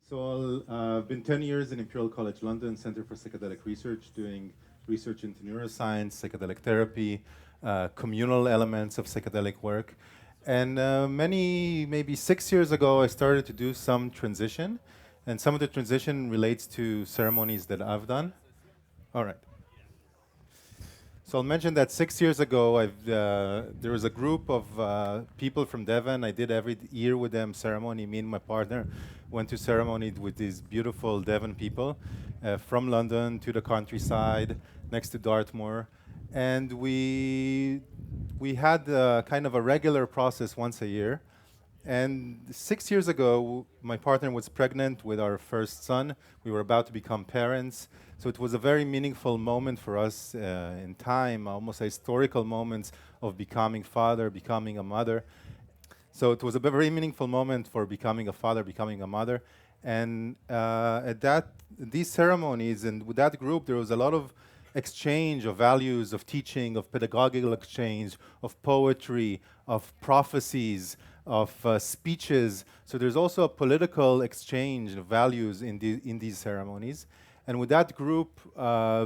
So I've been 10 years in Imperial College London, Center for Psychedelic Research, doing research into neuroscience, psychedelic therapy, communal elements of psychedelic work. And maybe 6 years ago, I started to do some transition. And some of the transition relates to ceremonies that I've done. All right. So I'll mention that 6 years ago, there was a group of people from Devon. I did every year with them ceremony. Me and my partner went to ceremony with these beautiful Devon people from London to the countryside next to Dartmoor. And we had kind of a regular process once a year. And 6 years ago, my partner was pregnant with our first son. We were about to become parents. So it was a very meaningful moment for us in time, almost a historical moment of becoming father, becoming a mother. So it was a very meaningful moment for becoming a father, becoming a mother. And these ceremonies and with that group, there was a lot of exchange of values, of teaching, of pedagogical exchange, of poetry, of prophecies, of speeches. So there's also a political exchange of values in these ceremonies. And with that group,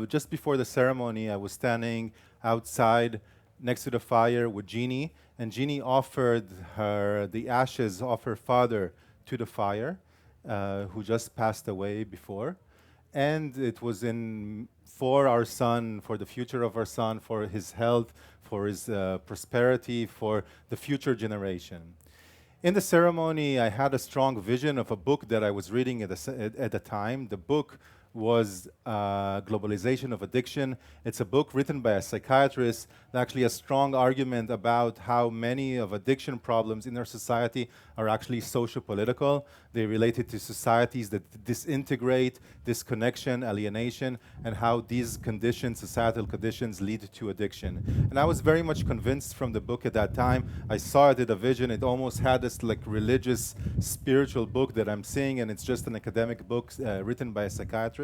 just before the ceremony, I was standing outside next to the fire with Jeannie, and Jeannie offered the ashes of her father to the fire, who just passed away before. And it was for our son, for the future of our son, for his health, for his prosperity, for the future generation. In the ceremony, I had a strong vision of a book that I was reading at the time. The book was Globalization of Addiction. It's a book written by a psychiatrist, actually a strong argument about how many of addiction problems in our society are actually socio-political. They related to societies that disintegrate, disconnection, alienation, and how these conditions, societal conditions, lead to addiction. And I was very much convinced from the book at that time. I saw it at a vision. It almost had this like religious, spiritual book that I'm seeing, and it's just an academic book written by a psychiatrist.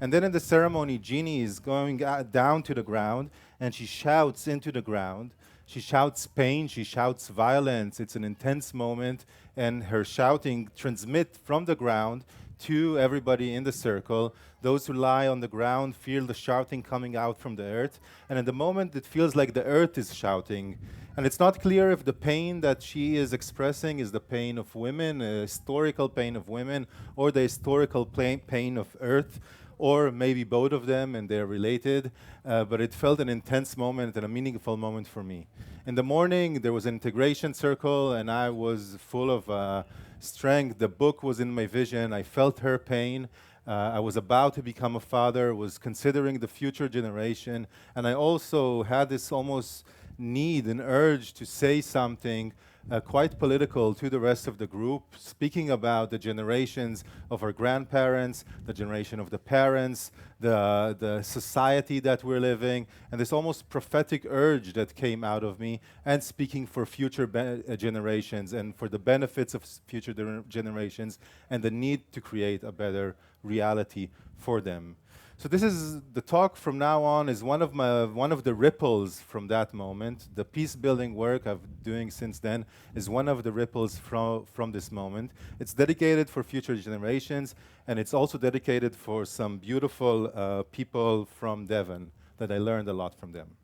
And then in the ceremony, Jeannie is going down to the ground, and she shouts into the ground. She shouts pain, she shouts violence. It's an intense moment, and her shouting transmits from the ground to everybody in the circle. Those who lie on the ground feel the shouting coming out from the earth, and at the moment it feels like the earth is shouting. And it's not clear if the pain that she is expressing is the pain of women, a historical pain of women, or the historical pain of earth, or maybe both of them and they're related, but it felt an intense moment and a meaningful moment for me. In the morning, there was an integration circle, and I was full of strength. The book was in my vision. I felt her pain. I was about to become a father, was considering the future generation, and I also had this almost need, an urge to say something quite political to the rest of the group, speaking about the generations of our grandparents, the generation of the parents, the society that we're living, and this almost prophetic urge that came out of me, and speaking for future generations and for the benefits of future generations and the need to create a better reality for them. So this is the talk from now on is one of the ripples from that moment. The peace building work I've doing since then is one of the ripples from this moment. It's dedicated for future generations, and it's also dedicated for some beautiful people from Devon that I learned a lot from them.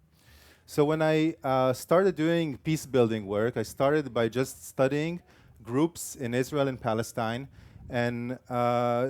So when I started doing peace building work, I started by just studying groups in Israel and Palestine, and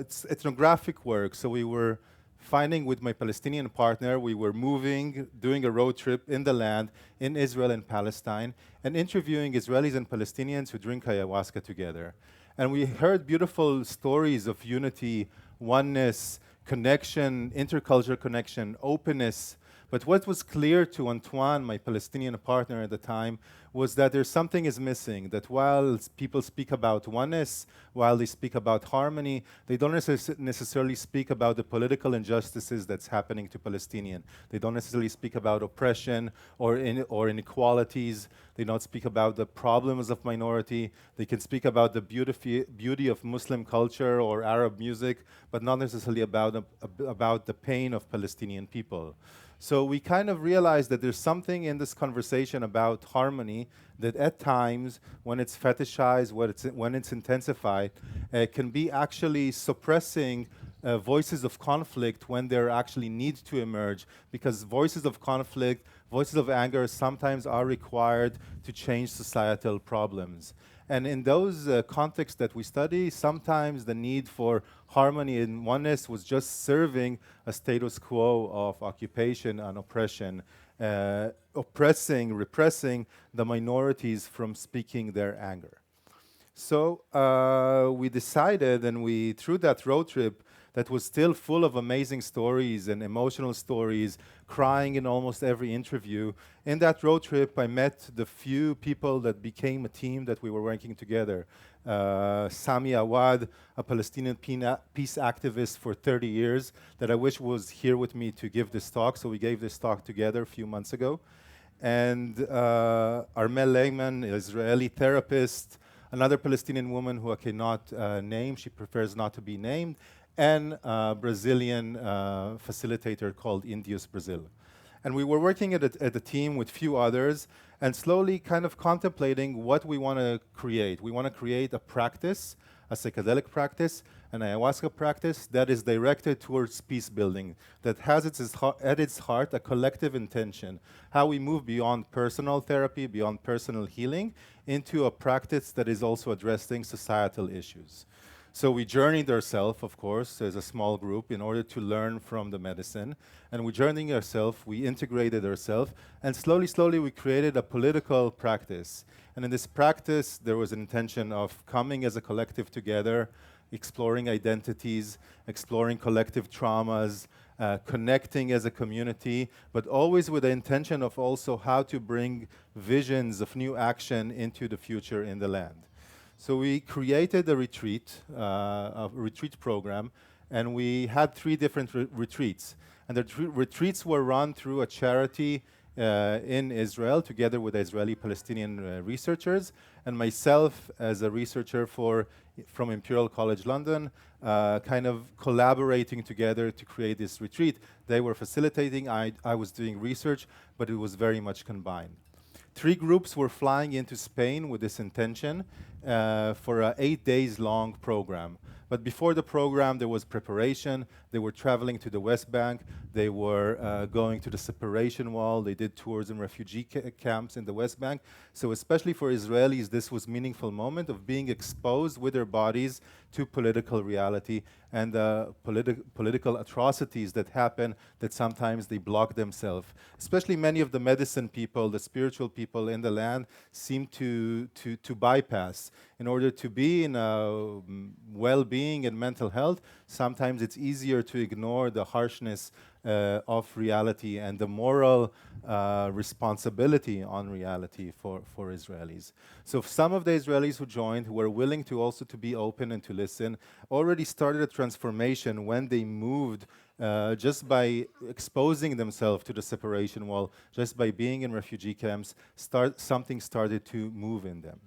it's ethnographic work. So we were finding with my Palestinian partner, we were moving, doing a road trip in the land in Israel and Palestine, and interviewing Israelis and Palestinians who drink ayahuasca together. And we heard beautiful stories of unity, oneness, connection, intercultural connection, openness. But what was clear to Antoine, my Palestinian partner at the time, was that there's something is missing, that while people speak about oneness, while they speak about harmony, they don't necessarily speak about the political injustices that's happening to Palestinians. They don't necessarily speak about oppression or inequalities. They don't speak about the problems of minority. They can speak about the beauty of Muslim culture or Arab music, but not necessarily about the pain of Palestinian people. So we kind of realized that there's something in this conversation about harmony that at times, when it's fetishized, when it's intensified, can be actually suppressing voices of conflict when there actually need to emerge, because voices of conflict, voices of anger sometimes are required to change societal problems. And in those contexts that we study, sometimes the need for harmony and oneness was just serving a status quo of occupation and oppression, repressing the minorities from speaking their anger. So we decided, and through that road trip that was still full of amazing stories and emotional stories, crying in almost every interview, in that road trip I met the few people that became a team that we were working together. Sami Awad, a Palestinian peace activist for 30 years that I wish was here with me to give this talk, so we gave this talk together a few months ago. And Armel Lehman, an Israeli therapist, another Palestinian woman who I cannot name, she prefers not to be named, and a Brazilian facilitator called Endeavours Brazil. And we were working at a team with few others and slowly kind of contemplating what we want to create. We want to create a practice, a psychedelic practice, an ayahuasca practice that is directed towards peace building, that has at its heart a collective intention, how we move beyond personal therapy, beyond personal healing, into a practice that is also addressing societal issues. So we journeyed ourselves, of course, as a small group in order to learn from the medicine. And we journeyed ourselves, we integrated ourselves, and slowly we created a political practice. And in this practice, there was an intention of coming as a collective together, exploring identities, exploring collective traumas, connecting as a community, but always with the intention of also how to bring visions of new action into the future in the land. So we created a retreat program, and we had 3 different retreats. And the retreats were run through a charity in Israel, together with Israeli Palestinian researchers, and myself as a researcher from Imperial College London, kind of collaborating together to create this retreat. They were facilitating, I was doing research, but it was very much combined. 3 groups were flying into Spain with this intention for an 8 days long program. But before the program, there was preparation. They were traveling to the West Bank. They were going to the separation wall. They did tours in refugee camps in the West Bank. So especially for Israelis, this was a meaningful moment of being exposed with their bodies to political reality and political atrocities that happen, that sometimes they block themselves. Especially many of the medicine people, the spiritual people in the land seem to bypass. In order to be in well-being and mental health, sometimes it's easier to ignore the harshness of reality and the moral responsibility on reality for Israelis. So some of the Israelis who joined, who were willing to also to be open and to listen, already started a transformation when they moved just by exposing themselves to the separation wall, just by being in refugee camps, something started to move in them.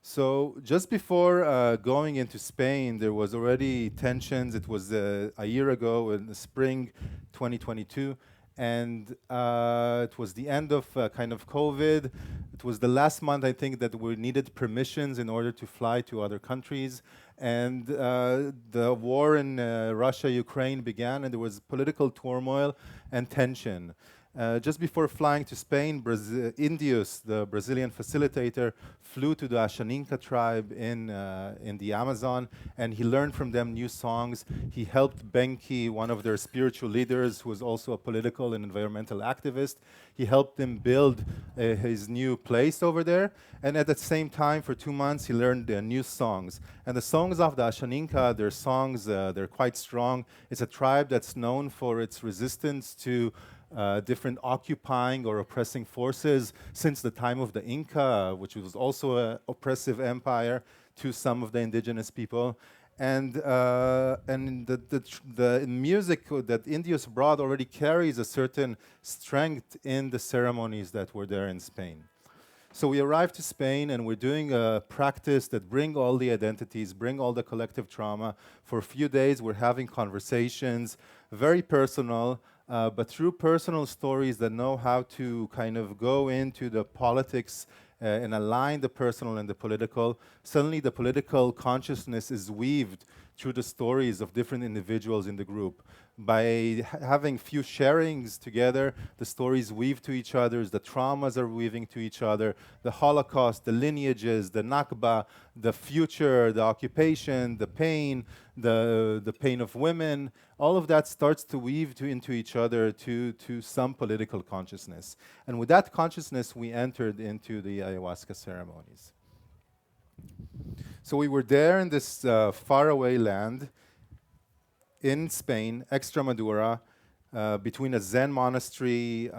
So just before going into Spain, there was already tensions. It was a year ago in the spring 2022, and it was the end of kind of COVID. It was the last month, I think, that we needed permissions in order to fly to other countries. And the war in Russia-Ukraine began, and there was political turmoil and tension. Just before flying to Spain, Endeavours, the Brazilian facilitator, flew to the Ashaninka tribe in the Amazon, and he learned from them new songs. He helped Benki, one of their spiritual leaders, who was also a political and environmental activist. He helped him build his new place over there. And at the same time, for 2 months, he learned new songs. And the songs of the Ashaninka, their songs, they're quite strong. It's a tribe that's known for its resistance to different occupying or oppressing forces since the time of the Inca, which was also an oppressive empire to some of the indigenous people. And the music that Endeavours brought already carries a certain strength in the ceremonies that were there in Spain. So we arrived to Spain, and we're doing a practice that bring all the identities, bring all the collective trauma. For a few days, we're having conversations, very personal, but through personal stories that know how to kind of go into the politics and align the personal and the political, suddenly the political consciousness is weaved through the stories of different individuals in the group. By having few sharings together, the stories weave to each other, the traumas are weaving to each other, the Holocaust, the lineages, the Nakba, the future, the occupation, the pain of women, all of that starts to weave into each other to some political consciousness. And with that consciousness, we entered into the ayahuasca ceremonies. So we were there in this faraway land in Spain, Extremadura, between a Zen monastery,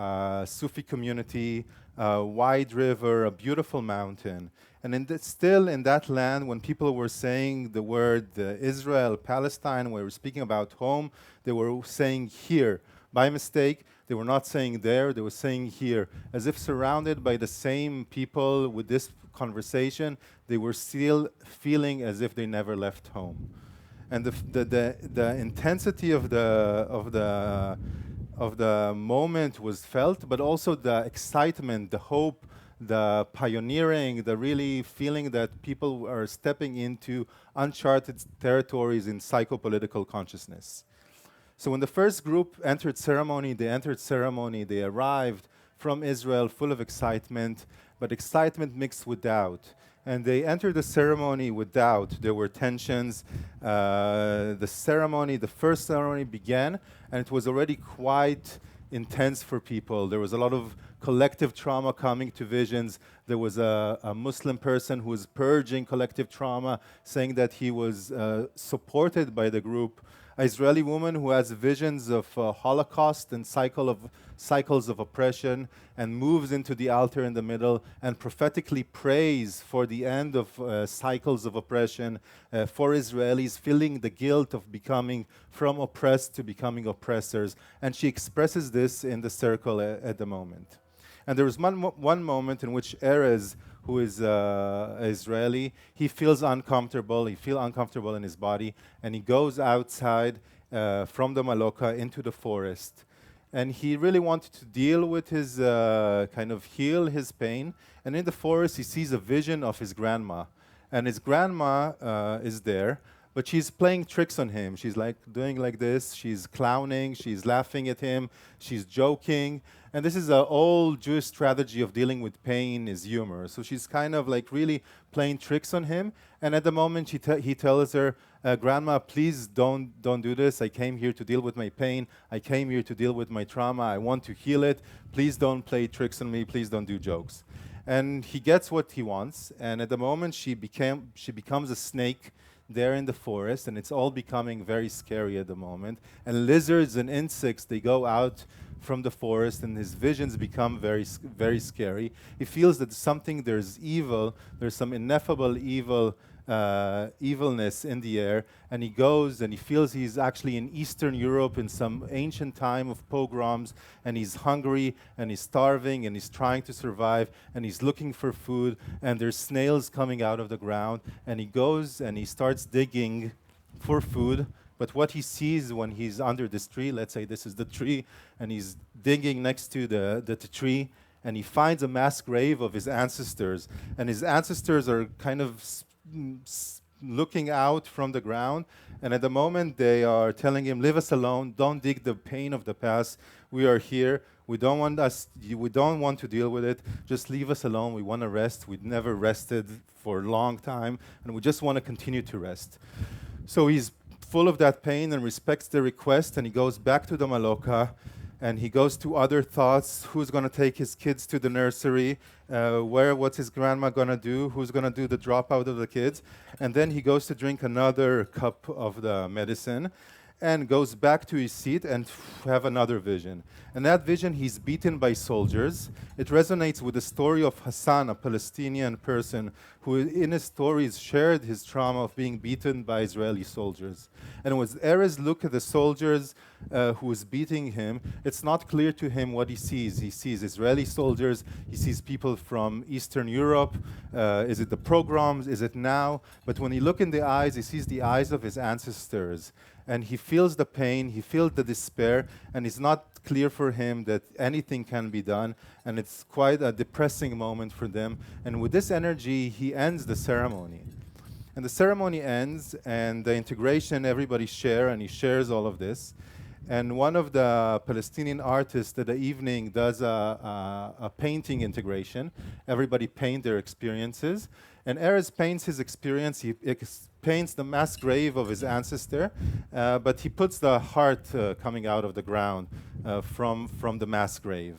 Sufi community, a wide river, a beautiful mountain. And still in that land, when people were saying the word Israel, Palestine, we were speaking about home, they were saying here. By mistake, they were not saying there, they were saying here. As if surrounded by the same people with this conversation, they were still feeling as if they never left home. And the intensity of the moment was felt, but also the excitement, the hope, the pioneering, the really feeling that people are stepping into uncharted territories in psychopolitical consciousness. So when the first group entered ceremony, they arrived from Israel full of excitement, but excitement mixed with doubt. And they entered the ceremony with doubt. There were tensions. The first ceremony began, and it was already quite intense for people. There was a lot of collective trauma coming to visions. There was a Muslim person who was purging collective trauma, saying that he was supported by the group. An Israeli woman who has visions of Holocaust and cycles of oppression, and moves into the altar in the middle and prophetically prays for the end of cycles of oppression, for Israelis, feeling the guilt of becoming from oppressed to becoming oppressors. And she expresses this in the circle at the moment. And there was one moment in which Erez, who is Israeli, he feels uncomfortable. He feels uncomfortable in his body, and he goes outside from the Maloka into the forest. And he really wanted to deal with his, heal his pain. And in the forest, he sees a vision of his grandma. And his grandma is there, but she's playing tricks on him. She's like doing like this. She's clowning. She's laughing at him. She's joking. And this is an old Jewish strategy of dealing with pain is humor. So she's kind of like really playing tricks on him. And at the moment, he tells her, Grandma, please don't do this. I came here to deal with my pain. I came here to deal with my trauma. I want to heal it. Please don't play tricks on me. Please don't do jokes. And he gets what he wants. And at the moment, she becomes a snake there in the forest, and it's all becoming very scary at the moment. And lizards and insects, they go out from the forest, and his visions become very, very scary. He feels that there's evil, there's some ineffable evilness in the air, and he goes and he feels he's actually in Eastern Europe in some ancient time of pogroms, and he's hungry and he's starving and he's trying to survive and he's looking for food, and there's snails coming out of the ground, and he goes and he starts digging for food. But what he sees when he's under this tree, let's say this is the tree, and he's digging next to the tree, and he finds a mass grave of his ancestors, and his ancestors are kind of looking out from the ground, and at the moment they are telling him, leave us alone, don't dig the pain of the past, we are here, we don't want to deal with it, just leave us alone, we want to rest, we've never rested for a long time, and we just want to continue to rest. So he's full of that pain and respects the request, and he goes back to the Maloka, and he goes to other thoughts. Who's going to take his kids to the nursery? What's his grandma going to do? Who's going to do the dropout of the kids? And then he goes to drink another cup of the medicine and goes back to his seat and have another vision. And that vision, he's beaten by soldiers. It resonates with the story of Hassan, a Palestinian person who in his stories shared his trauma of being beaten by Israeli soldiers. And when Erez looked at the soldiers who was beating him, it's not clear to him what he sees. He sees Israeli soldiers, he sees people from Eastern Europe. Is it the pogroms? Is it now? But when he looks in the eyes, he sees the eyes of his ancestors. And he feels the pain, he feels the despair, and it's not clear for him that anything can be done, and it's quite a depressing moment for them. And with this energy, he ends the ceremony. And the ceremony ends, and the integration everybody share, and he shares all of this. And one of the Palestinian artists at the evening does a painting integration. Everybody paint their experiences. And Erez paints his experience. He paints the mass grave of his ancestor, but he puts the heart coming out of the ground from the mass grave.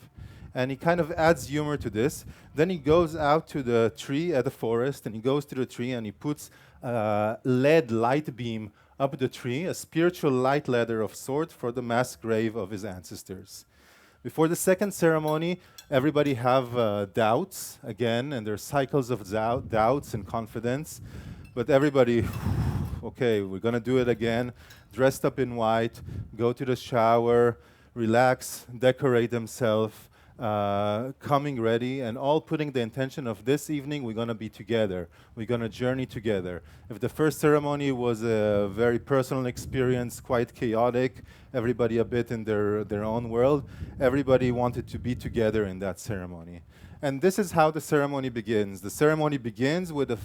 And he kind of adds humor to this. Then he goes out to the tree at the forest, and he goes to the tree, and he puts a LED light beam up the tree, a spiritual light ladder of sort for the mass grave of his ancestors. Before the second ceremony, everybody have doubts again, and there's cycles of doubts and confidence. But everybody, okay, we're gonna do it again, dressed up in white, go to the shower, relax, decorate themselves, coming ready, and all putting the intention of this evening we're gonna be together. We're gonna journey together. If the first ceremony was a very personal experience, quite chaotic, everybody a bit in their own world, everybody wanted to be together in that ceremony. And this is how the ceremony begins. The ceremony begins with a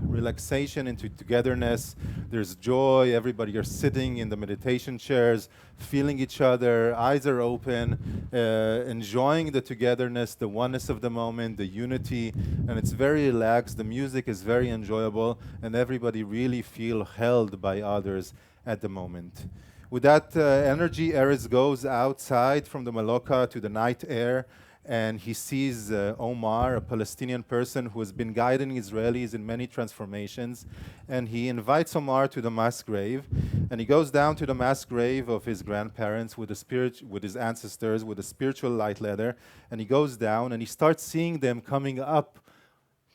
relaxation into togetherness. There's joy. Everybody are sitting in the meditation chairs, feeling each other, eyes are open, enjoying the togetherness, the oneness of the moment, the unity, and it's very relaxed. The music is very enjoyable, and everybody really feel held by others at the moment. With that energy, Erez goes outside from the Maloka to the night air, and he sees Omar, a Palestinian person who has been guiding Israelis in many transformations, and he invites Omar to the mass grave, and he goes down to the mass grave of his grandparents with his ancestors, with a spiritual light ladder, and he goes down and he starts seeing them coming up,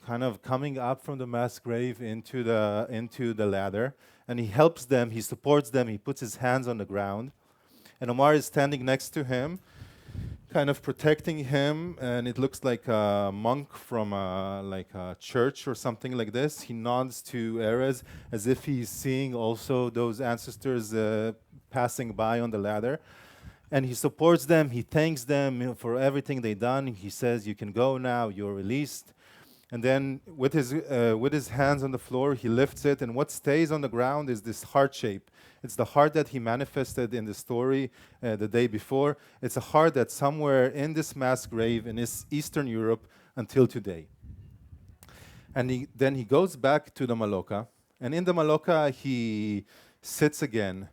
kind of coming up from the mass grave into the ladder, and he helps them, he supports them, he puts his hands on the ground, and Omar is standing next to him, kind of protecting him, and it looks like a monk from like a church or something like this. He nods to Erez as if he's seeing also those ancestors passing by on the ladder. And he supports them, he thanks them for everything they've done. He says, you can go now, you're released. And then with his hands on the floor, he lifts it, and what stays on the ground is this heart shape. It's the heart that he manifested in the story the day before. It's a heart that's somewhere in this mass grave in Eastern Europe until today. And then he goes back to the Maloka, and in the Maloka he sits again.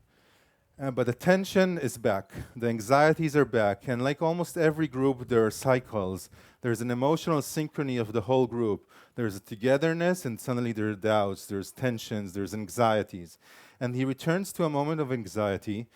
But the tension is back, the anxieties are back, and like almost every group, there are cycles. There's an emotional synchrony of the whole group. There's a togetherness, and suddenly there are doubts, there's tensions, there's anxieties. And he returns to a moment of anxiety,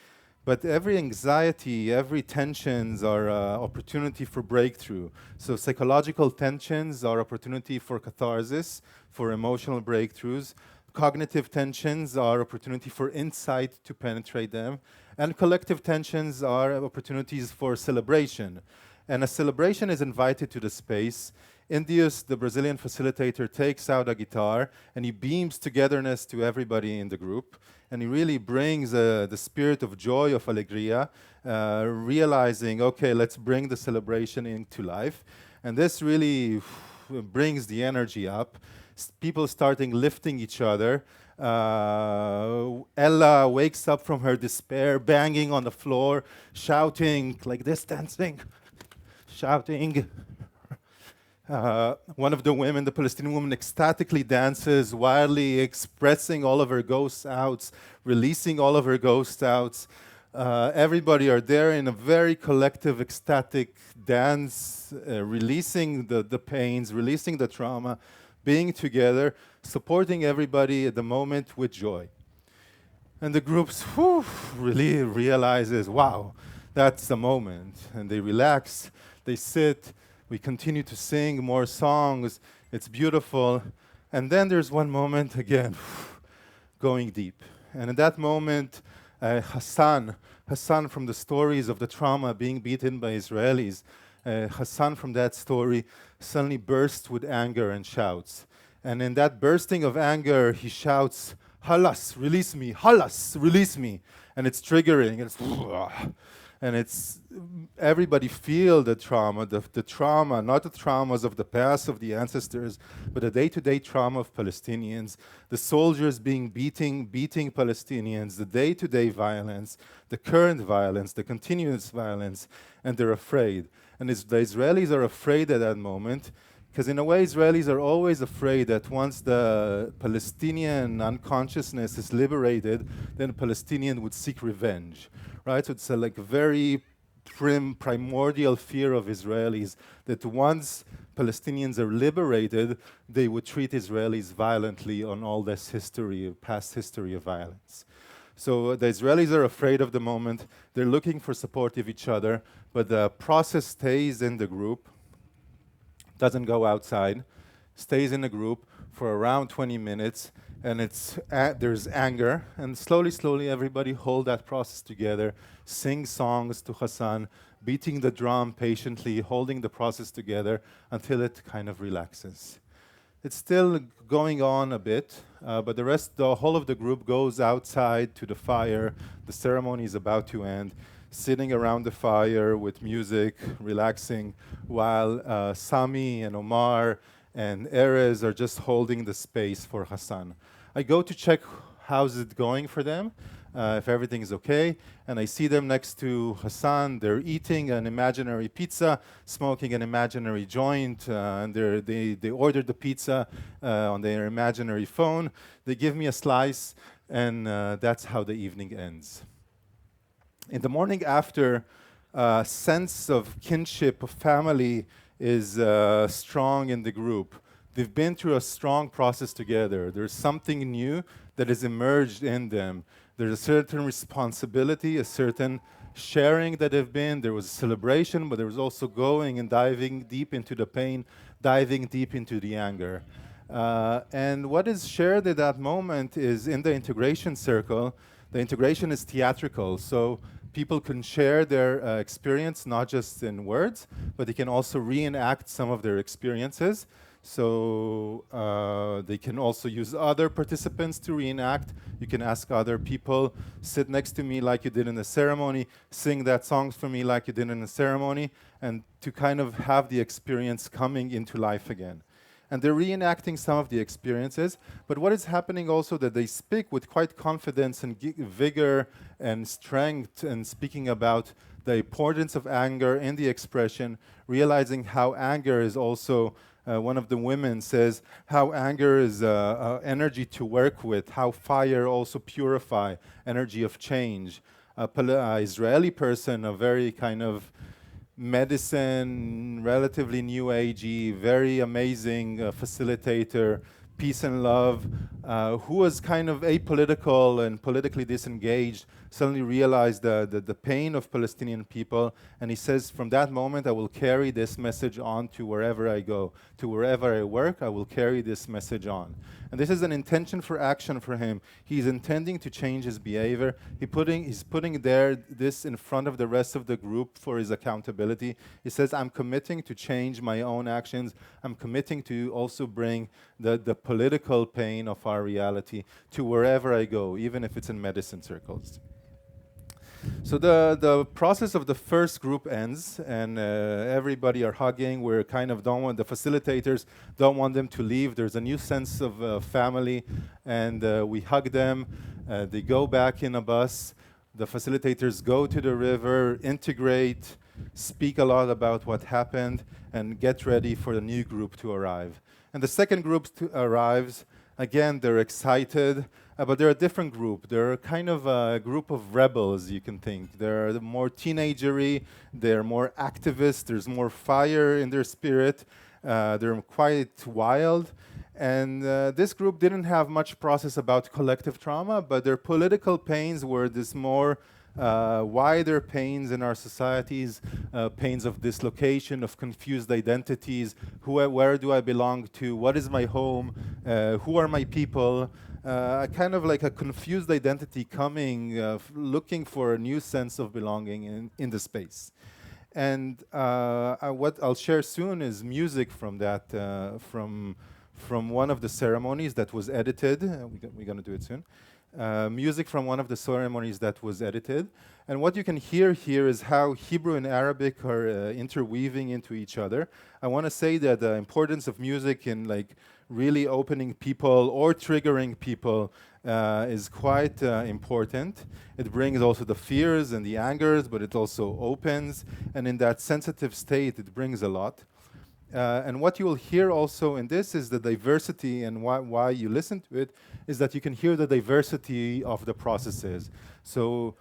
but every anxiety, every tensions are opportunity for breakthrough. So psychological tensions are opportunity for catharsis, for emotional breakthroughs. Cognitive tensions are opportunity for insight to penetrate them, and collective tensions are opportunities for celebration. And a celebration is invited to the space. Indius, the Brazilian facilitator, takes out a guitar and he beams togetherness to everybody in the group. And he really brings the spirit of joy, of alegria, realizing, okay, let's bring the celebration into life. And this really brings the energy up. People starting lifting each other. Ella wakes up from her despair, banging on the floor, shouting like this, dancing, shouting. One of the women, the Palestinian woman, ecstatically dances, wildly expressing all of her ghost outs, releasing all of her ghost outs. Everybody are there in a very collective, ecstatic dance, releasing the pains, releasing the trauma, being together, supporting everybody at the moment with joy. And the groups really realizes, wow, that's the moment. And they relax, they sit, we continue to sing more songs, It's beautiful. And then there's one moment again, going deep. And in that moment, Hassan from the stories of the trauma being beaten by Israelis, Hassan from that story suddenly bursts with anger and shouts. And in that bursting of anger, he shouts, "Halas, release me! Halas, release me!" And it's triggering. And it's everybody feel the trauma, the trauma, not the traumas of the past of the ancestors, but the day-to-day trauma of Palestinians, the soldiers beating Palestinians, the day-to-day violence, the current violence, the continuous violence, and they're afraid. And the Israelis are afraid at that moment, because in a way Israelis are always afraid that once the Palestinian unconsciousness is liberated, then Palestinian would seek revenge. Right? So it's like a very primordial fear of Israelis that once Palestinians are liberated, they would treat Israelis violently on all this history, past history of violence. So the Israelis are afraid of the moment. They're looking for support of each other, but the process stays in the group, doesn't go outside, stays in the group for around 20 minutes, and there's anger, and slowly everybody hold that process together, sing songs to Hassan, beating the drum patiently, holding the process together until it kind of relaxes. It's still going on a bit, but the whole of the group goes outside to the fire. The ceremony is about to end, sitting around the fire with music, relaxing, while Sami and Omar and Erez are just holding the space for Hassan. I go to check how's it going for them, if everything is okay, and I see them next to Hassan. They're eating an imaginary pizza, smoking an imaginary joint, and they ordered the pizza on their imaginary phone. They give me a slice, and that's how the evening ends. In the morning after, sense of kinship, of family is strong in the group. They've been through a strong process together. There's something new that has emerged in them. There's a certain responsibility, a certain sharing that have been. There was a celebration, but there was also going and diving deep into the pain, diving deep into the anger. And what is shared at that moment is in the integration circle. The integration is theatrical, so people can share their experience not just in words, but they can also reenact some of their experiences. So they can also use other participants to reenact. You can ask other people, sit next to me like you did in the ceremony, sing that song for me like you did in the ceremony, and to kind of have the experience coming into life again. And they're reenacting some of the experiences, but what is happening also that they speak with quite confidence and vigor and strength, and speaking about the importance of anger in the expression, realizing how anger is also, one of the women says, how anger is energy to work with, how fire also purify, energy of change. Israeli person, a very kind of medicine, relatively new agey, very amazing facilitator, peace and love, who was kind of apolitical and politically disengaged, suddenly realized the pain of Palestinian people, and he says, from that moment I will carry this message on to wherever I go, to wherever I work, I will carry this message on. And this is an intention for action for him. He's intending to change his behavior. He's putting this in front of the rest of the group for his accountability. He says, I'm committing to change my own actions. I'm committing to also bring the political pain of our reality to wherever I go, even if it's in medicine circles. So the process of the first group ends, and everybody are hugging. We're kind of the facilitators don't want them to leave. There's a new sense of family, and we hug them. They go back in a bus. The facilitators go to the river, integrate, speak a lot about what happened, and get ready for the new group to arrive. And the second group arrives. Again, they're excited, but they're a different group. They're kind of a group of rebels, you can think. They're more teenagery, they're more activist, there's more fire in their spirit, they're quite wild. And this group didn't have much process about collective trauma, but their political pains were this more wider pains in our societies, pains of dislocation, of confused identities, where do I belong to, what is my home, who are my people, kind of like a confused identity coming, looking for a new sense of belonging in the space. And what I'll share soon is music from that, from one of the ceremonies that was edited. We're going to do it soon. Music from one of the ceremonies that was edited. And what you can hear here is how Hebrew and Arabic are interweaving into each other. I want to say that the importance of music in like really opening people or triggering people is quite important. It brings also the fears and the angers, but it also opens. And in that sensitive state, it brings a lot. And what you will hear also in this is the diversity, and why you listen to it is that you can hear the diversity of the processes. So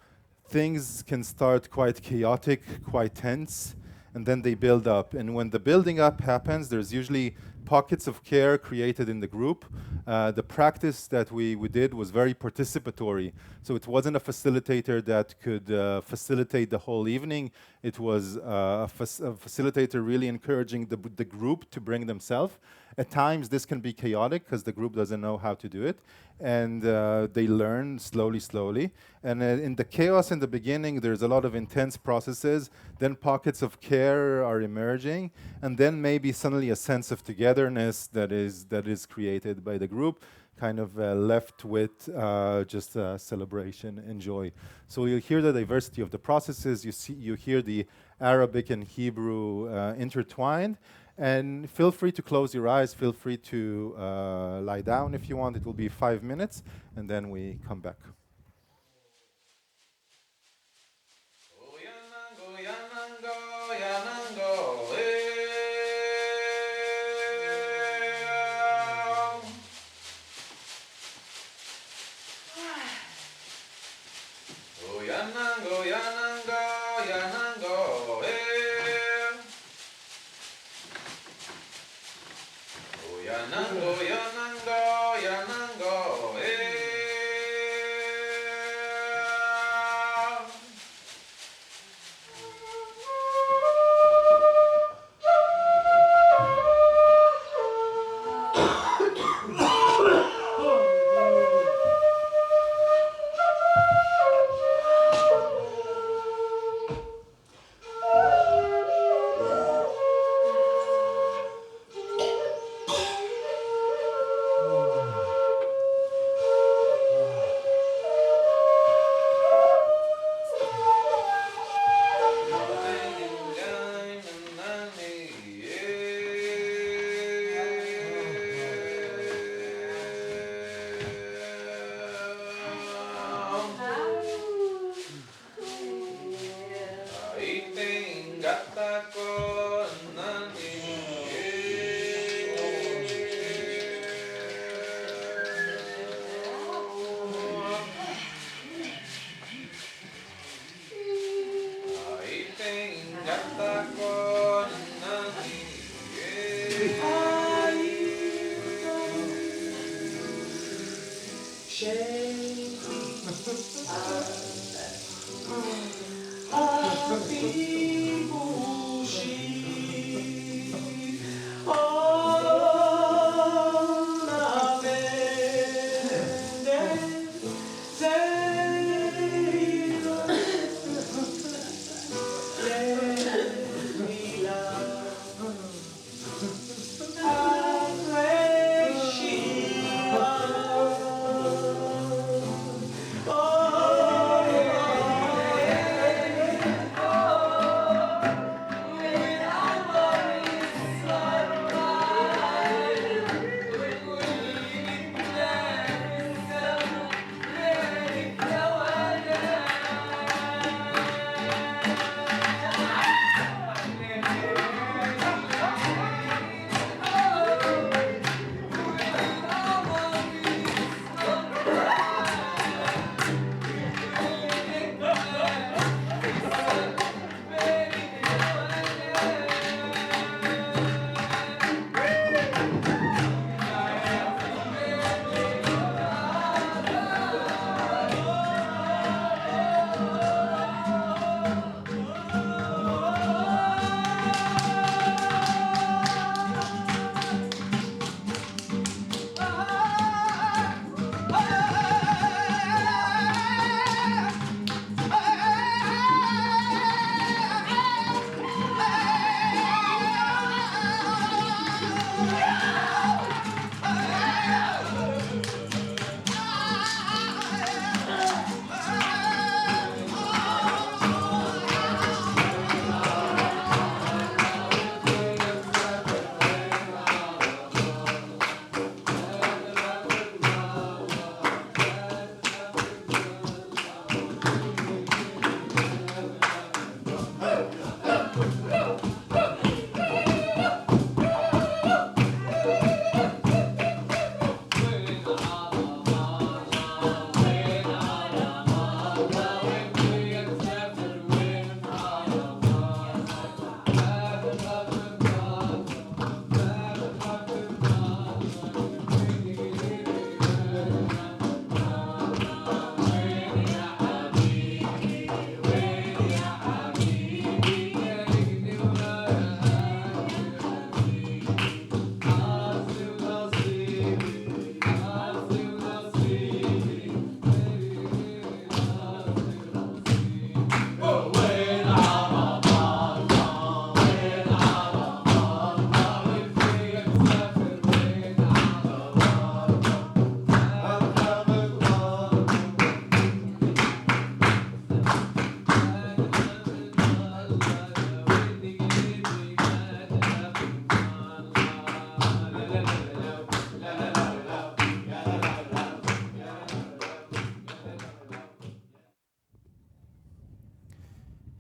things can start quite chaotic, quite tense, and then they build up. And when the building up happens, there's usually pockets of care created in the group. The practice that we did was very participatory. So it wasn't a facilitator that could facilitate the whole evening. It was a facilitator really encouraging the group to bring themselves. At times, this can be chaotic because the group doesn't know how to do it. And they learn slowly. And in the chaos in the beginning, there's a lot of intense processes. Then pockets of care are emerging. And then maybe suddenly a sense of togetherness that is created by the group, kind of left with just celebration and joy. So you hear the diversity of the processes. You hear the Arabic and Hebrew intertwined. And feel free to close your eyes. Feel free to lie down if you want. It will be 5 minutes, and then we come back.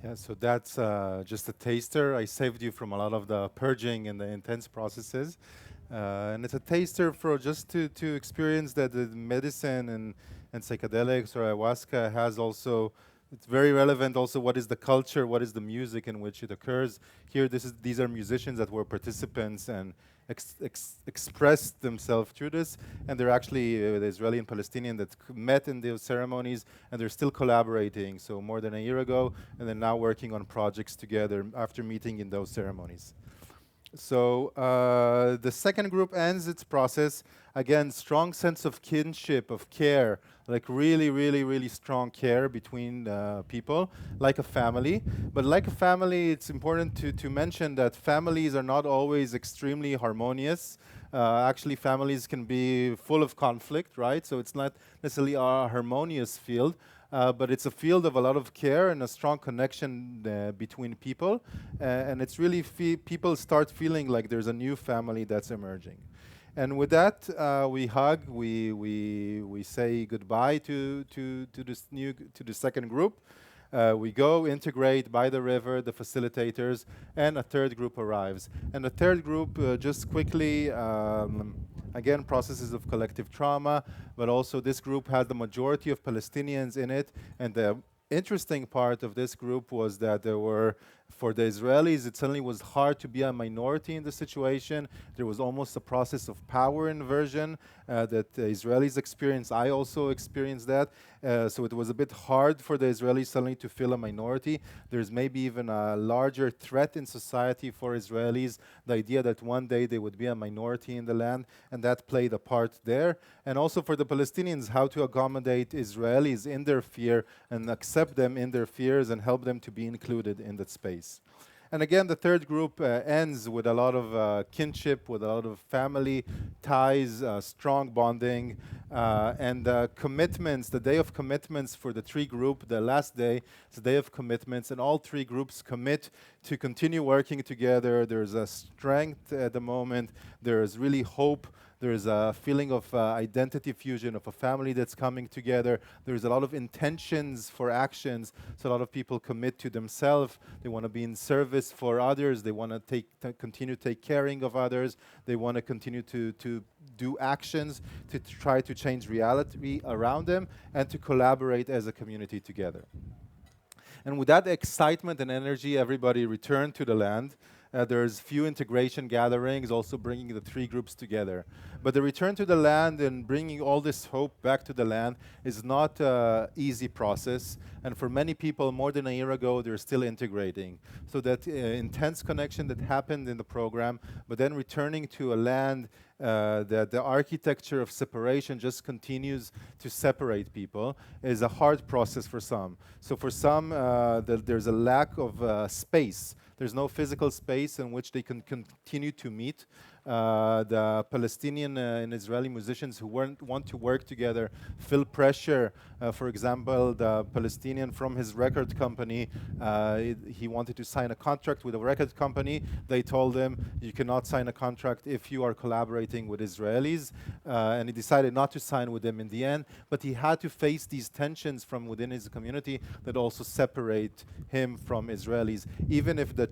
Yeah, so that's just a taster. I saved you from a lot of the purging and the intense processes. And it's a taster for just to experience that the medicine and psychedelics or ayahuasca has also, it's very relevant also what is the culture, what is the music in which it occurs. Here, these are musicians that were participants and expressed themselves through this, and they're actually the Israeli and Palestinian that met in those ceremonies, and they're still collaborating, so more than a year ago, and they're now working on projects together after meeting in those ceremonies. So the second group ends its process. Again, strong sense of kinship, of care, like really, really, really strong care between people, like a family. But like a family, it's important to mention that families are not always extremely harmonious. Actually, families can be full of conflict, right? So it's not necessarily a harmonious field. But it's a field of a lot of care and a strong connection between people. And it's really people start feeling like there's a new family that's emerging. And with that, we hug, we say goodbye to the second group. We go, integrate by the river, the facilitators, and a third group arrives. And the third group, just quickly, again, processes of collective trauma, but also this group had the majority of Palestinians in it, and the interesting part of this group was that there were, for the Israelis, it suddenly was hard to be a minority in the situation. There was almost a process of power inversion that the Israelis experienced. I also experienced that. So it was a bit hard for the Israelis suddenly to feel a minority. There's maybe even a larger threat in society for Israelis, the idea that one day they would be a minority in the land, and that played a part there. And also for the Palestinians, how to accommodate Israelis in their fear and accept them in their fears and help them to be included in that space. And again, the third group ends with a lot of kinship, with a lot of family ties, strong bonding, and commitments. The day of commitments for the three group, the last day, is the day of commitments, and all three groups commit to continue working together. There's a strength at the moment. There's really hope. There's a feeling of identity fusion, of a family that's coming together. There's a lot of intentions for actions. So a lot of people commit to themselves. They want to be in service for others. They want to continue to take caring of others. They want to continue to do actions to try to change reality around them and to collaborate as a community together. And with that excitement and energy, everybody returned to the land. There's few integration gatherings, also bringing the three groups together. But the return to the land and bringing all this hope back to the land is not an easy process. And for many people, more than a year ago, they're still integrating. So that intense connection that happened in the program, but then returning to a land that the architecture of separation just continues to separate people is a hard process for some. So for some, there's a lack of space. There's no physical space in which they can continue to meet. The Palestinian and Israeli musicians who want to work together feel pressure. For example, the Palestinian from his record company, he wanted to sign a contract with a record company. They told him, you cannot sign a contract if you are collaborating with Israelis. And he decided not to sign with them in the end. But he had to face these tensions from within his community that also separate him from Israelis, even if the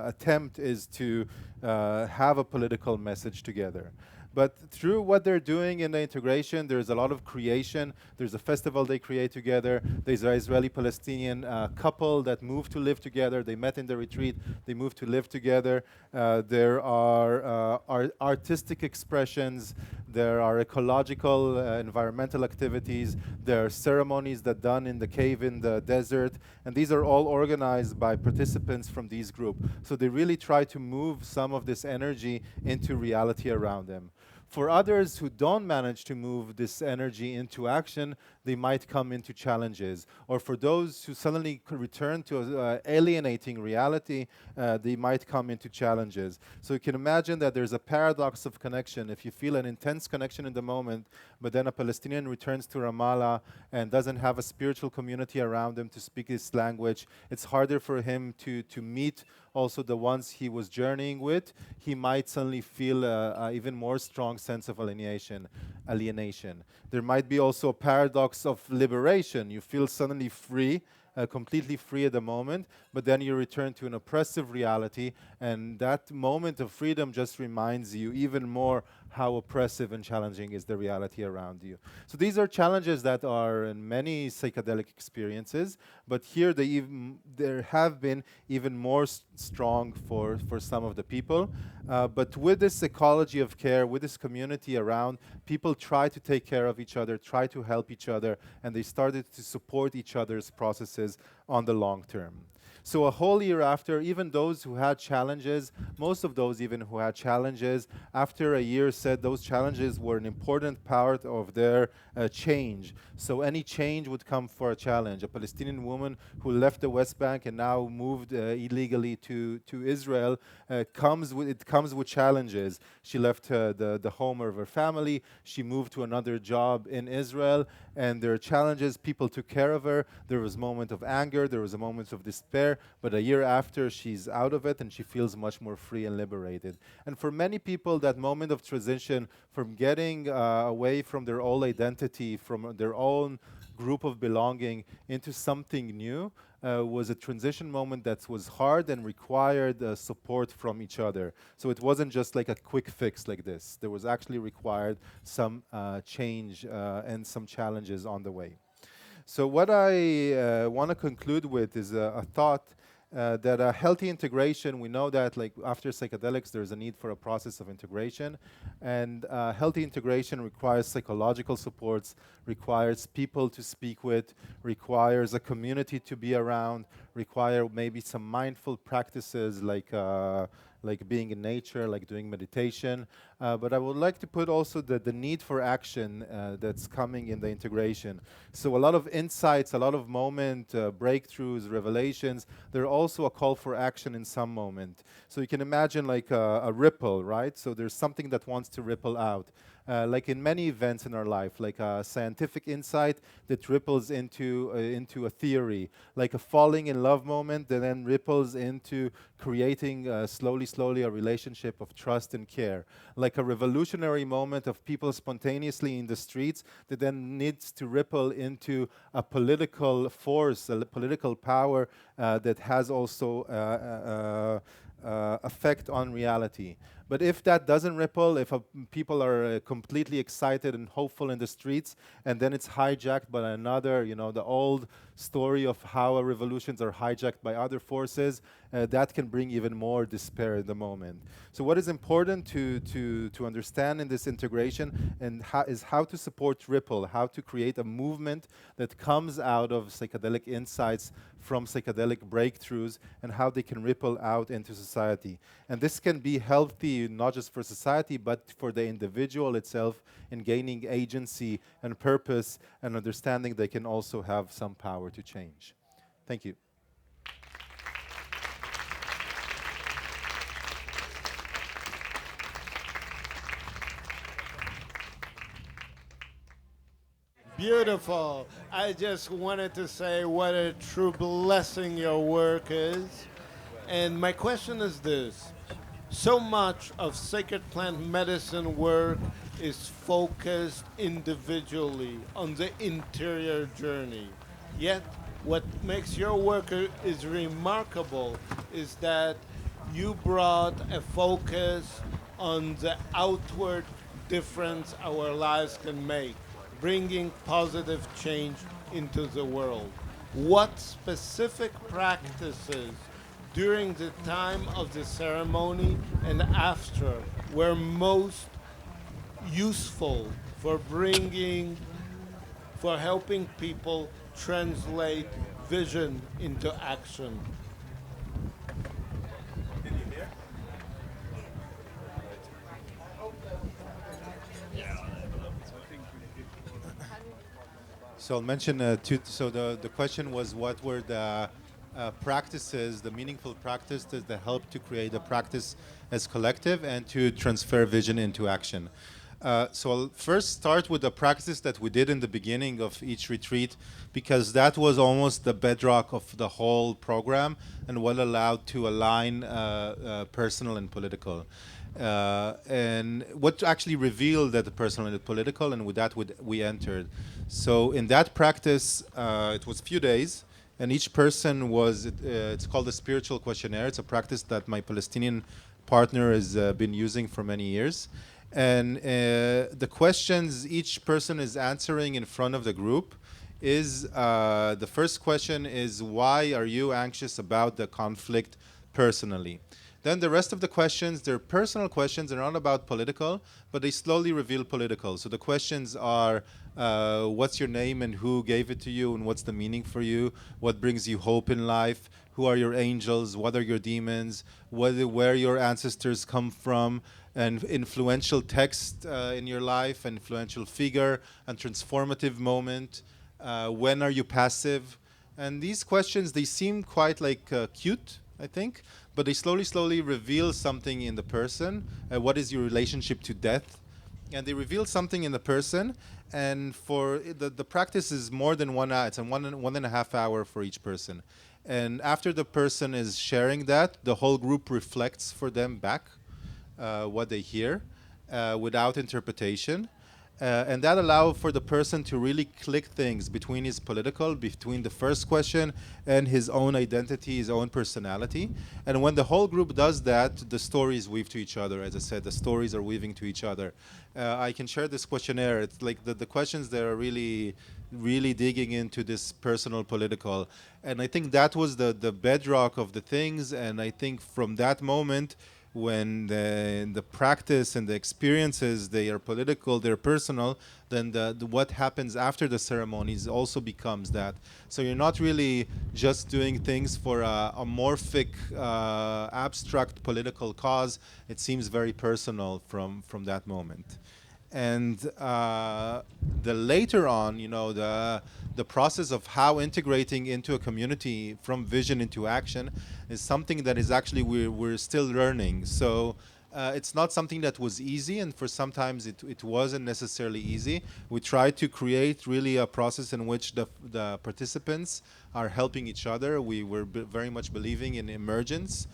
attempt is to have a political message together. But through what they're doing in the integration, there's a lot of creation. There's a festival they create together. There's an Israeli-Palestinian couple that moved to live together. They met in the retreat. They moved to live together. There are artistic expressions. There are ecological, environmental activities. There are ceremonies that done in the cave in the desert. And these are all organized by participants from these groups. So they really try to move some of this energy into reality around them. For others who don't manage to move this energy into action, they might come into challenges. Or for those who suddenly return to alienating reality, they might come into challenges. So you can imagine that there's a paradox of connection. If you feel an intense connection in the moment, but then a Palestinian returns to Ramallah and doesn't have a spiritual community around him to speak his language, it's harder for him to meet also the ones he was journeying with, he might suddenly feel a even more strong sense of alienation. There might be also a paradox of liberation. You feel suddenly free, completely free at the moment, but then you return to an oppressive reality, and that moment of freedom just reminds you even more how oppressive and challenging is the reality around you. So these are challenges that are in many psychedelic experiences, but here there have been even more strong for some of the people. But with this ecology of care, with this community around, people try to take care of each other, try to help each other, and they started to support each other's processes on the long term. So a whole year after, even those who had challenges, most of those even who had challenges, after a year said those challenges were an important part of their change. So any change would come for a challenge. A Palestinian woman who left the West Bank and now moved illegally to Israel comes with challenges. She left the home of her family. She moved to another job in Israel, and there are challenges. People took care of her. There was a moment of anger. There was a moment of despair. But a year after, she's out of it, and she feels much more free and liberated. And for many people, that moment of transition from getting away from their old identity, from their own group of belonging into something new, was a transition moment that was hard and required support from each other. So it wasn't just like a quick fix like this. There was actually required some change and some challenges on the way. So what I want to conclude with is a thought that a healthy integration, we know that like after psychedelics there's a need for a process of integration, and healthy integration requires psychological supports, requires people to speak with, requires a community to be around, require maybe some mindful practices like being in nature, like doing meditation. But I would like to put also the need for action that's coming in the integration. So a lot of insights, a lot of breakthroughs, revelations, they're also a call for action in some moment. So you can imagine like a ripple, right? So there's something that wants to ripple out. Like in many events in our life, like a scientific insight that ripples into a theory, like a falling in love moment that then ripples into creating slowly a relationship of trust and care, like a revolutionary moment of people spontaneously in the streets that then needs to ripple into a political force, a political power that has also effect on reality. But if that doesn't ripple, if people are completely excited and hopeful in the streets, and then it's hijacked by another, the old story of how revolutions are hijacked by other forces, that can bring even more despair in the moment. So what is important to understand in this integration is how to support ripple, how to create a movement that comes out of psychedelic insights from psychedelic breakthroughs, and how they can ripple out into society. And this can be healthy not just for society, but for the individual itself in gaining agency and purpose and understanding they can also have some power to change. Thank you. Beautiful. I just wanted to say what a true blessing your work is. And my question is this. So much of sacred plant medicine work is focused individually on the interior journey. Yet, what makes your work is remarkable is that you brought a focus on the outward difference our lives can make, bringing positive change into the world. What specific practices during the time of the ceremony and after were most useful for helping people translate vision into action? So I'll mention two. So the question was, what were the practices, the meaningful practices that help to create a practice as collective and to transfer vision into action? So I'll first start with the practice that we did in the beginning of each retreat, because that was almost the bedrock of the whole program and what allowed to align personal and political. And what actually revealed that the personal and the political, and with that we entered. So in that practice, it was a few days, and each person was, it's called a spiritual questionnaire. It's a practice that my Palestinian partner has been using for many years. And the questions each person is answering in front of the group is, the first question is, why are you anxious about the conflict personally? Then the rest of the questions, they're personal questions, they're not about political, but they slowly reveal political. So the questions are, what's your name and who gave it to you and what's the meaning for you? What brings you hope in life? Who are your angels? What are your demons? Where your ancestors come from? And influential text in your life, influential figure, and transformative moment. When are you passive? And these questions, they seem quite like cute, I think, but they slowly reveal something in the person. What is your relationship to death? And they reveal something in the person. And for the practice is more than 1 hour. It's a 1.5 hour for each person. And after the person is sharing that, the whole group reflects for them back what they hear without interpretation. And that allows for the person to really click things between his political, between the first question and his own identity, his own personality. And when the whole group does that, the stories weave to each other. As I said, the stories are weaving to each other. I can share this questionnaire. It's like the questions that are really digging into this personal political. And I think that was the bedrock of the things. And I think from that moment, when the practice and the experiences, they are political, they're personal, then what happens after the ceremonies also becomes that. So you're not really just doing things for a amorphic, abstract political cause. It seems very personal from that moment. And the later on, the process of how integrating into a community from vision into action is something that is actually we're still learning. So it's not something that was easy, and for sometimes it wasn't necessarily easy. We tried to create really a process in which the participants are helping each other. We were very much believing in emergence.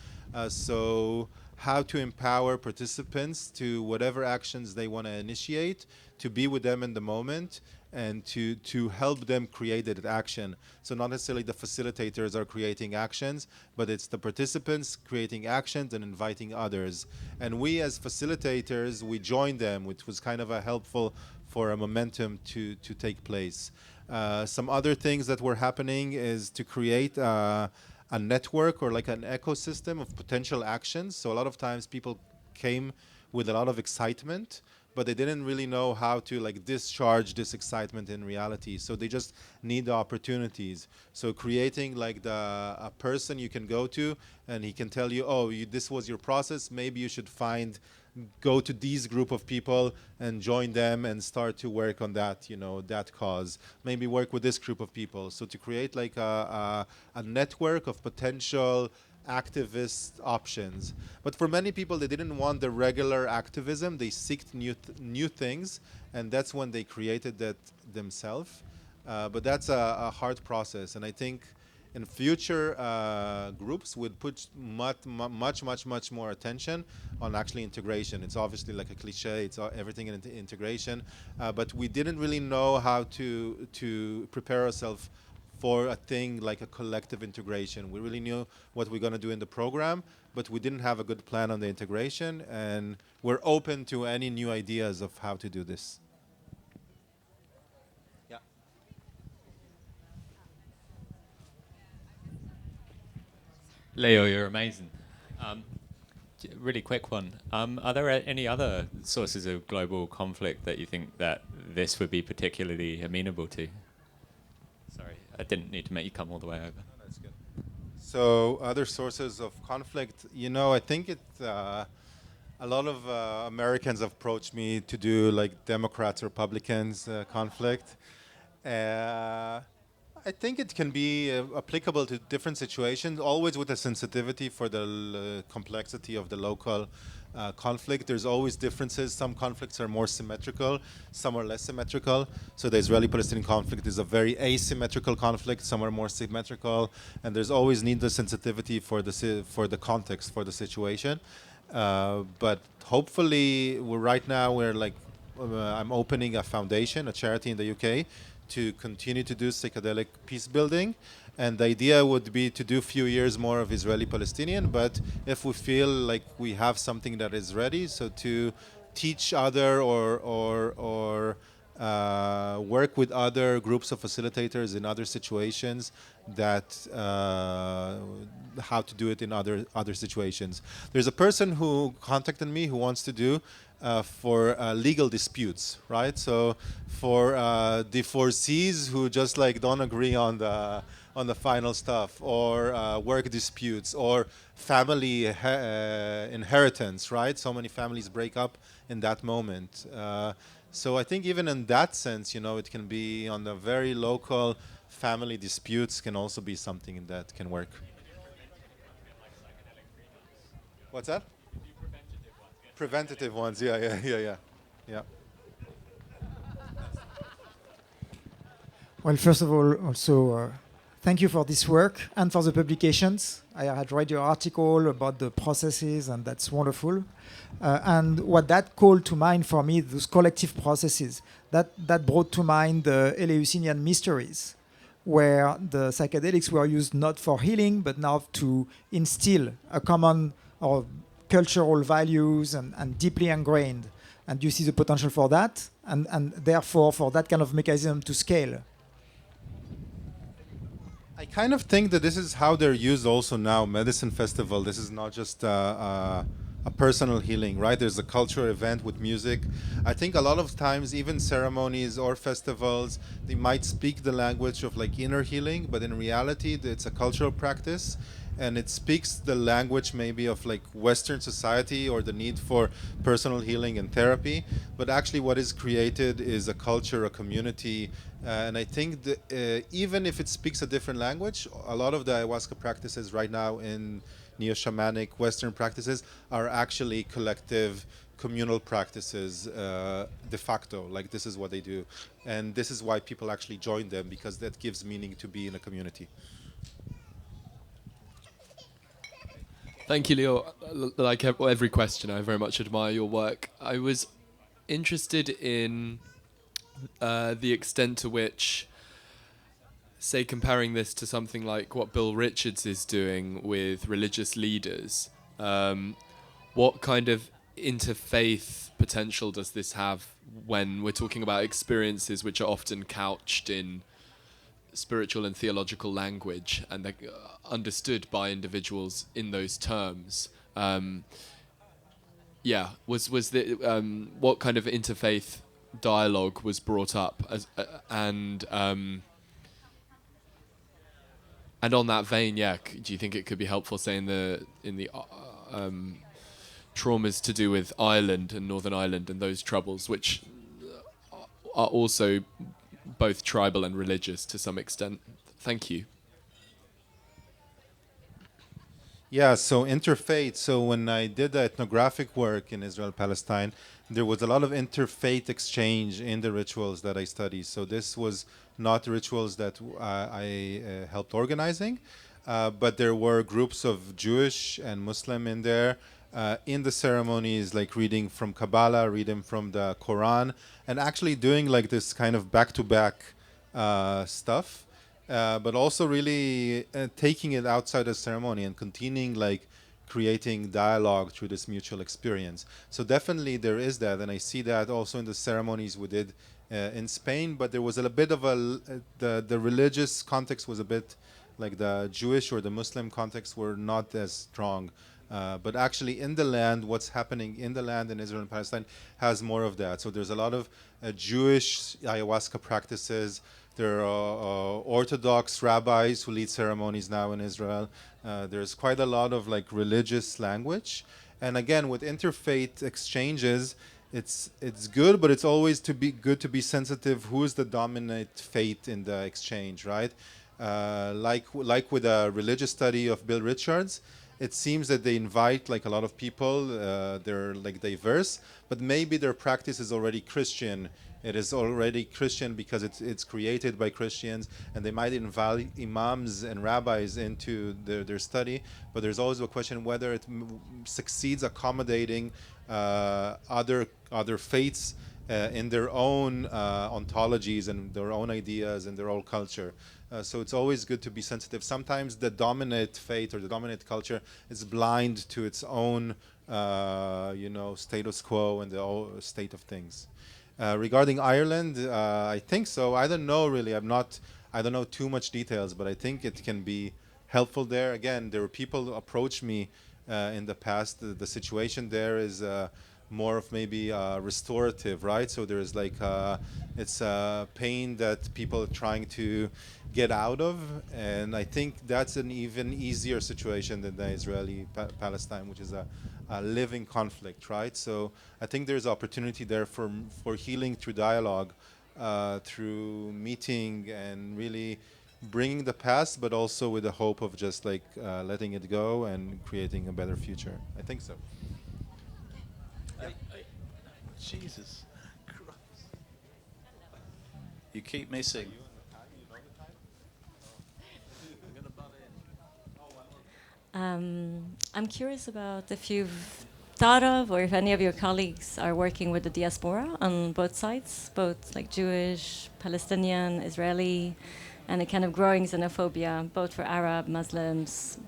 So how to empower participants to whatever actions they want to initiate, to be with them in the moment, and to help them create that action. So not necessarily the facilitators are creating actions, but it's the participants creating actions and inviting others. And we as facilitators, we join them, which was kind of a helpful for a momentum to take place. Some other things that were happening is to create a network or like an ecosystem of potential actions. So a lot of times people came with a lot of excitement, but they didn't really know how to like discharge this excitement in reality. So they just need the opportunities. So creating like a person you can go to and he can tell you, oh, this was your process. Maybe you should go to these group of people and join them and start to work on that, that cause. Maybe work with this group of people. So to create like a network of potential activist options. But for many people, they didn't want the regular activism. They seeked new things, and that's when they created that themselves. But that's a hard process, and I think in future groups would put much more attention on actually integration. It's obviously like a cliche, it's everything in integration, but we didn't really know how to prepare ourselves for a thing like a collective integration. We really knew what we're going to do in the program, but we didn't have a good plan on the integration, and we're open to any new ideas of how to do this. Yeah. Leo, you're amazing. Really quick one. Are there any other sources of global conflict that you think that this would be particularly amenable to? Sorry, I didn't need to make you come all the way over. No, that's good. So other sources of conflict, I think a lot of Americans have approached me to do like Democrats, Republicans conflict. I think it can be applicable to different situations, always with a sensitivity for the complexity of the local conflict. There's always differences. Some conflicts are more symmetrical, some are less symmetrical. So the Israeli-Palestinian conflict is a very asymmetrical conflict. Some are more symmetrical, and there's always needless sensitivity for the context, for the situation. But hopefully, right now we're like, I'm opening a foundation, a charity in the UK, to continue to do psychedelic peace building. And the idea would be to do a few years more of Israeli-Palestinian, but if we feel like we have something that is ready, so to teach other or work with other groups of facilitators in other situations that how to do it in other situations. There's a person who contacted me who wants to do for legal disputes, right? So for divorcees who just like don't agree on the final stuff, or work disputes, or family inheritance, right? So many families break up in that moment. So I think even in that sense, you know, it can be on the very local family disputes can also be something that can work. What's that? Preventative ones, yeah. Well, first of all, also thank you for this work and for the publications. I had read your article about the processes, and that's wonderful. And what that called to mind for me, those collective processes, that brought to mind the Eleusinian mysteries, where the psychedelics were used not for healing, but now to instill a common or cultural values and deeply ingrained. And you see the potential for that, and therefore for that kind of mechanism to scale. I kind of think that this is how they're used also now. Medicine Festival, this is not just a personal healing, right? There's a cultural event with music. I think a lot of times, even ceremonies or festivals, they might speak the language of like inner healing, but in reality, it's a cultural practice. And it speaks the language maybe of like Western society or the need for personal healing and therapy. But actually what is created is a culture, a community. And I think that, even if it speaks a different language, a lot of the ayahuasca practices right now in neo-shamanic Western practices are actually collective communal practices de facto. Like this is what they do. And this is why people actually join them, because that gives meaning to be in a community. Thank you, Leo. Like every question, I very much admire your work. I was interested in the extent to which, say, comparing this to something like what Bill Richards is doing with religious leaders, what kind of interfaith potential does this have when we're talking about experiences which are often couched in spiritual and theological language and they're understood by individuals in those terms? Was the what kind of interfaith dialogue was brought up and on that vein, do you think it could be helpful, say, in the traumas to do with Ireland and Northern Ireland and those troubles, which are also both tribal and religious to some extent? Thank you. Yeah, so interfaith. So when I did the ethnographic work in Israel, Palestine, there was a lot of interfaith exchange in the rituals that I studied. So this was not rituals that I helped organizing, but there were groups of Jewish and Muslim in there. In the ceremonies, like reading from Kabbalah, reading from the Quran, and actually doing like this kind of back-to-back stuff, but also really taking it outside the ceremony and continuing like creating dialogue through this mutual experience. So definitely there is that, and I see that also in the ceremonies we did in Spain, but there was a bit of the religious context was a bit like the Jewish or the Muslim context were not as strong. But actually in the land, what's happening in the land in Israel and Palestine has more of that. So there's a lot of Jewish ayahuasca practices. There are Orthodox rabbis who lead ceremonies now in Israel. There's quite a lot of like religious language. And again, with interfaith exchanges, it's good, but it's always good to be sensitive. Who is the dominant faith in the exchange, right? Like with a religious study of Bill Richards, it seems that they invite like a lot of people. They're like diverse, but maybe their practice is already Christian. It is already Christian because it's created by Christians, and they might invite imams and rabbis into their study. But there's always a question whether it succeeds accommodating other faiths in their own ontologies and their own ideas and their own culture. So it's always good to be sensitive. Sometimes the dominant faith or the dominant culture is blind to its own, status quo and the state of things. Regarding Ireland, I think so. I don't know really. I don't know too much details, but I think it can be helpful there. Again, there were people who approached me in the past. The situation there is more of maybe restorative, right? So there's like it's pain that people are trying to get out of, and I think that's an even easier situation than the Israeli-Palestine, which is a living conflict, right? So I think there's opportunity there for healing through dialogue, through meeting and really bringing the past, but also with the hope of just like letting it go and creating a better future. I think so. Jesus Christ. You keep missing. I'm curious about if you've thought of, or if any of your colleagues are working with the diaspora on both sides, both like Jewish, Palestinian, Israeli, and a kind of growing xenophobia, both for Arab, Muslims,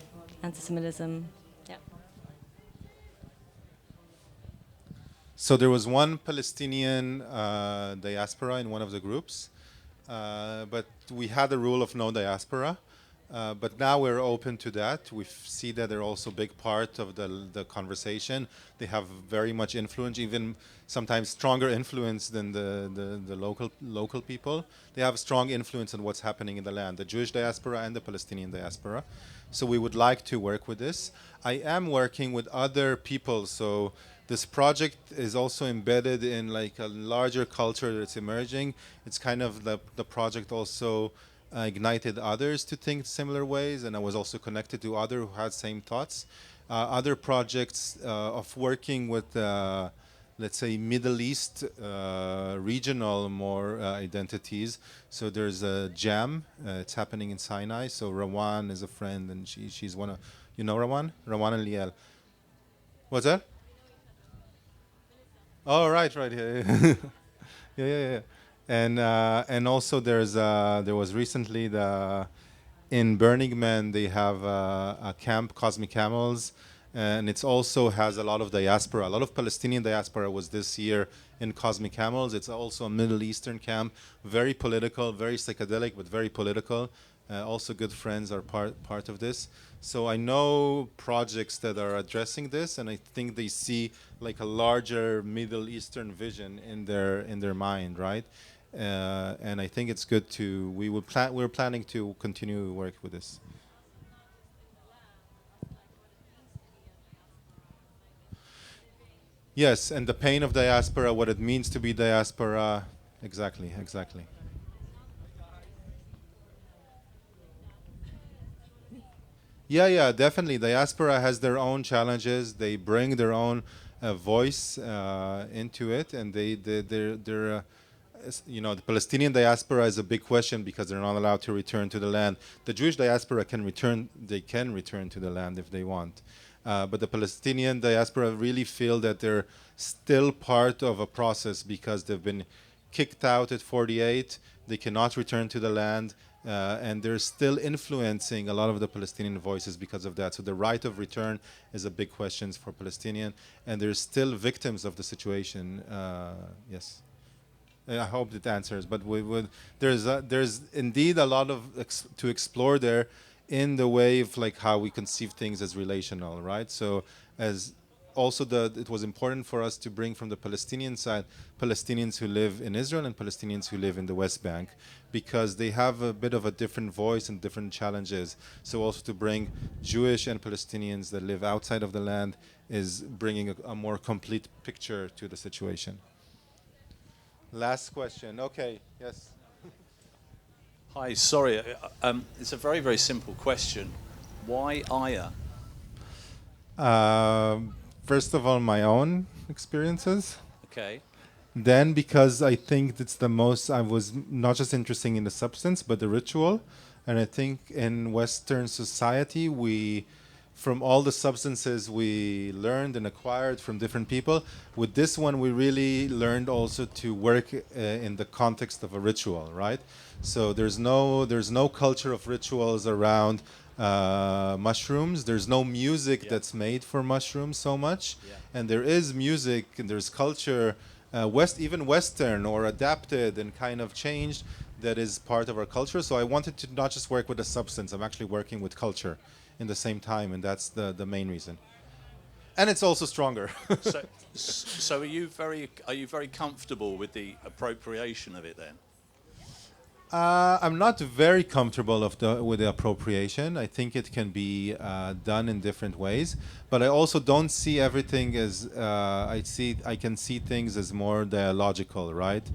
anti-Semitism. Yeah. So there was one Palestinian diaspora in one of the groups, but we had a rule of no diaspora. But now we're open to that. We see that they're also a big part of the conversation. They have very much influence, even sometimes stronger influence than the local people. They have strong influence on what's happening in the land, the Jewish diaspora and the Palestinian diaspora. So we would like to work with this. I am working with other people, so this project is also embedded in like a larger culture that's emerging. It's kind of the project also ignited others to think similar ways, and I was also connected to others who had same thoughts. Other projects of working with, let's say, Middle East regional more identities. So there's a jam. It's happening in Sinai. So Rawan is a friend, and she's one of, you know Rawan? Rawan and Liel. What's that? Oh, right. Yeah. And also there was recently in Burning Man they have a camp, Cosmic Camels, and it also has a lot of diaspora. A lot of Palestinian diaspora was this year in Cosmic Camels. It's also a Middle Eastern camp, very political, very psychedelic, but very political. Also good friends are part of this. So I know projects that are addressing this, and I think they see like a larger Middle Eastern vision in their mind, right? And I think it's good to we're planning to continue work with this. Yes, and the pain of diaspora, what it means to be diaspora, exactly. Yeah, definitely. Diaspora has their own challenges. They bring their own voice into it, and they're the Palestinian diaspora is a big question because they're not allowed to return to the land. The Jewish diaspora can return to the land if they want. But the Palestinian diaspora really feel that they're still part of a process because they've been kicked out at 48. They cannot return to the land. And they're still influencing a lot of the Palestinian voices because of that. So the right of return is a big question for Palestinian. And they're still victims of the situation. Yes. I hope it answers, but there's indeed a lot of to explore there, in the way of like how we conceive things as relational, right? So as also it was important for us to bring from the Palestinian side Palestinians who live in Israel and Palestinians who live in the West Bank, because they have a bit of a different voice and different challenges. So also to bring Jewish and Palestinians that live outside of the land is bringing a more complete picture to the situation. Last question. Okay. Yes. Hi. Sorry. It's a very, very simple question. Why Aya? First of all, my own experiences. Okay. Then, because I think that's the most, I was not just interested in the substance, but the ritual. And I think in Western society, from all the substances we learned and acquired from different people, with this one, we really learned also to work in the context of a ritual, right? So there's no culture of rituals around mushrooms. There's no music that's made for mushrooms so much. And there is music and there's culture, even Western or adapted and kind of changed, that is part of our culture. So I wanted to not just work with the substance, I'm actually working with culture in the same time, and that's the main reason. And it's also stronger. So are you very comfortable with the appropriation of it then? I'm not very comfortable with the appropriation. I think it can be done in different ways, but I also don't see everything as I can see things as more dialogical, right?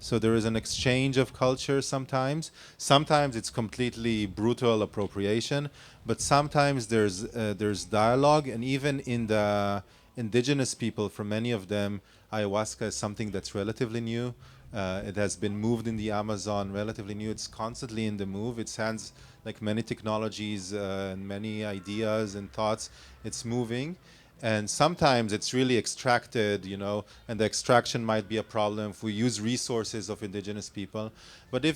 So there is an exchange of culture sometimes. Sometimes it's completely brutal appropriation, but sometimes there's dialogue, and even in the indigenous people, for many of them, ayahuasca is something that's relatively new. It has been moved in the Amazon, relatively new. It's constantly in the move. It has, like many technologies and many ideas and thoughts, it's moving. And sometimes it's really extracted, and the extraction might be a problem if we use resources of indigenous people. But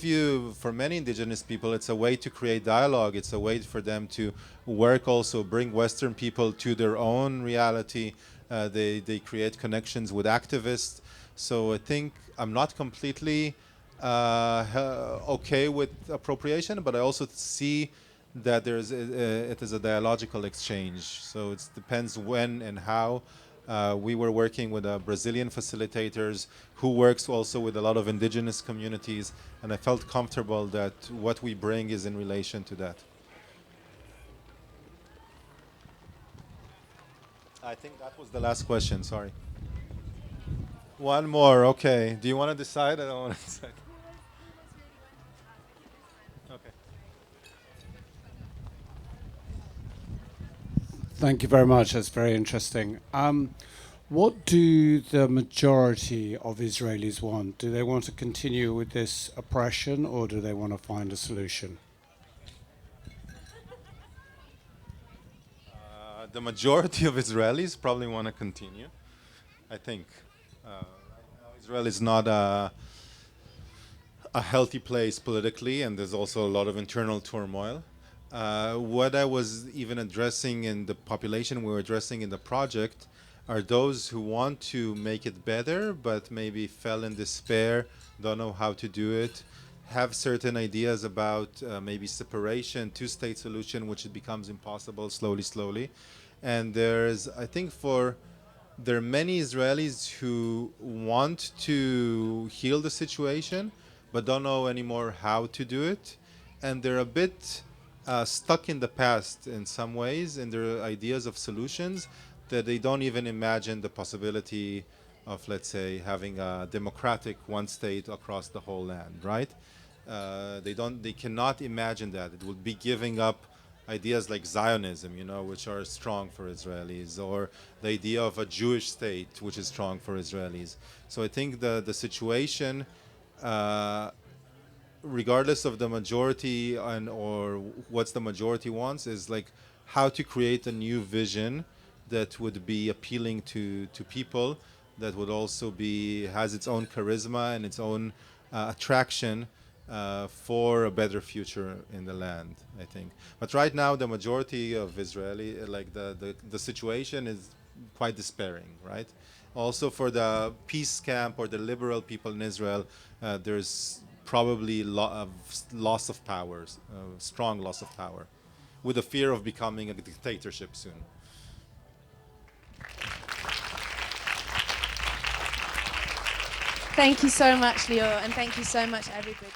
for many indigenous people, it's a way to create dialogue. It's a way for them to work also, bring Western people to their own reality. They create connections with activists. So I think I'm not completely okay with appropriation, but I also see that it is a dialogical exchange. So it depends when and how. We were working with Brazilian facilitators who works also with a lot of indigenous communities, and I felt comfortable that what we bring is in relation to that. I think that was the last question, sorry. One more, okay. Do you want to decide? I don't want to decide. Okay. Thank you very much. That's very interesting. What do the majority of Israelis want? Do they want to continue with this oppression, or do they want to find a solution? The majority of Israelis probably want to continue, I think. Israel is not a healthy place politically, and there's also a lot of internal turmoil. What I was even addressing in the population we were addressing in the project are those who want to make it better, but maybe fell in despair, don't know how to do it, have certain ideas about maybe separation, two-state solution, which it becomes impossible slowly. And I think there are many Israelis who want to heal the situation, but don't know anymore how to do it. And they're a bit stuck in the past in some ways in their ideas of solutions, that they don't even imagine the possibility of, let's say, having a democratic one state across the whole land, right? They cannot imagine that. It would be giving up ideas like Zionism, which are strong for Israelis, or the idea of a Jewish state, which is strong for Israelis. So I think the situation, regardless of the majority or what the majority wants, is like how to create a new vision that would be appealing to people, that would also has its own charisma and its own attraction for a better future in the land, I think. But right now, the majority of Israeli, the situation is quite despairing, right? Also for the peace camp or the liberal people in Israel, there's probably loss of powers, strong loss of power, with the fear of becoming a dictatorship soon. Thank you so much, Lior, and thank you so much, everybody.